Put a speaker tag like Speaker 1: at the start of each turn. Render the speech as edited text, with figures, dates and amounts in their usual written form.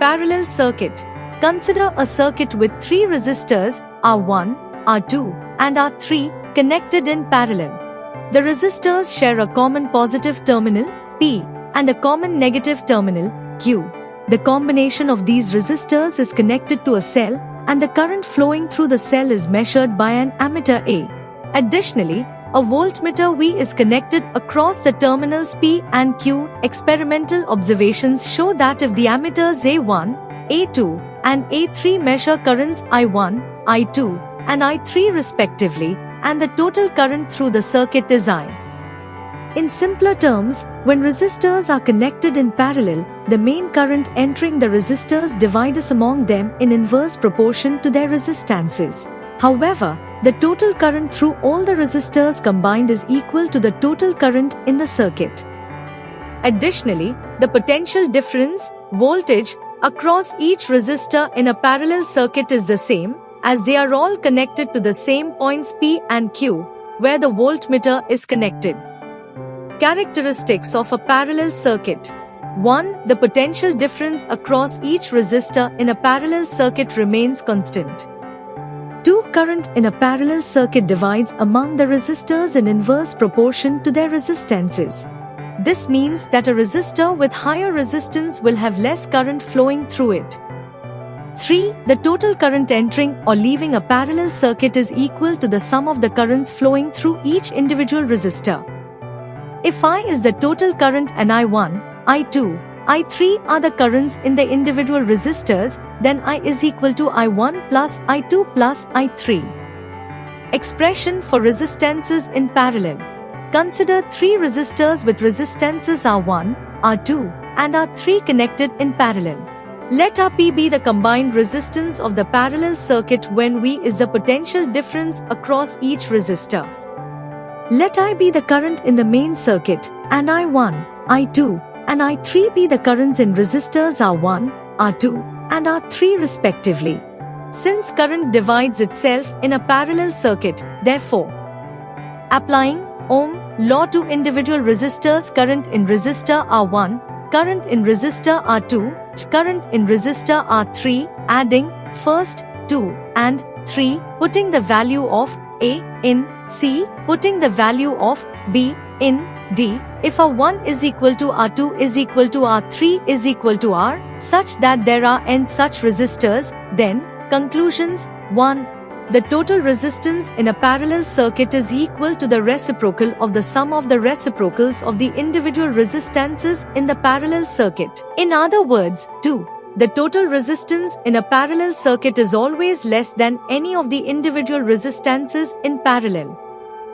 Speaker 1: Parallel circuit. Consider a circuit with three resistors R1, R2, and R3 connected in parallel. The resistors share a common positive terminal P and a common negative terminal Q. The combination of these resistors is connected to a cell, and the current flowing through the cell is measured by an ammeter A. Additionally, a voltmeter V is connected across the terminals P and Q. Experimental observations show that if the ammeters A1, A2, and A3 measure currents I1, I2, and I3 respectively, and the total current through the circuit is I. In simpler terms, when resistors are connected in parallel, the main current entering the resistors divides among them in inverse proportion to their resistances. However, the total current through all the resistors combined is equal to the total current in the circuit. Additionally, the potential difference, voltage, across each resistor in a parallel circuit is the same, as they are all connected to the same points P and Q, where the voltmeter is connected. Characteristics of a parallel circuit. 1. The potential difference across each resistor in a parallel circuit remains constant. 2. Current in a parallel circuit divides among the resistors in inverse proportion to their resistances. This means that a resistor with higher resistance will have less current flowing through it. 3. The total current entering or leaving a parallel circuit is equal to the sum of the currents flowing through each individual resistor. If I is the total current and I1, I2, I3 are the currents in the individual resistors, then I is equal to I1 plus I2 plus I3. Expression for resistances in parallel. Consider three resistors with resistances R1, R2, and R3 connected in parallel. Let Rp be the combined resistance of the parallel circuit when V is the potential difference across each resistor. Let I be the current in the main circuit, and I1, I2, and I3 be the currents in resistors R1, R2, and R3 respectively. Since current divides itself in a parallel circuit, therefore, applying Ohm law to individual resistors, current in resistor R1, current in resistor R2, current in resistor R3, adding first 2 and 3, putting the value of A in C, putting the value of B in D. If R1 is equal to R2 is equal to R3 is equal to R, such that there are n such resistors, then, conclusions. 1. The total resistance in a parallel circuit is equal to the reciprocal of the sum of the reciprocals of the individual resistances in the parallel circuit. In other words, 2. The total resistance in a parallel circuit is always less than any of the individual resistances in parallel.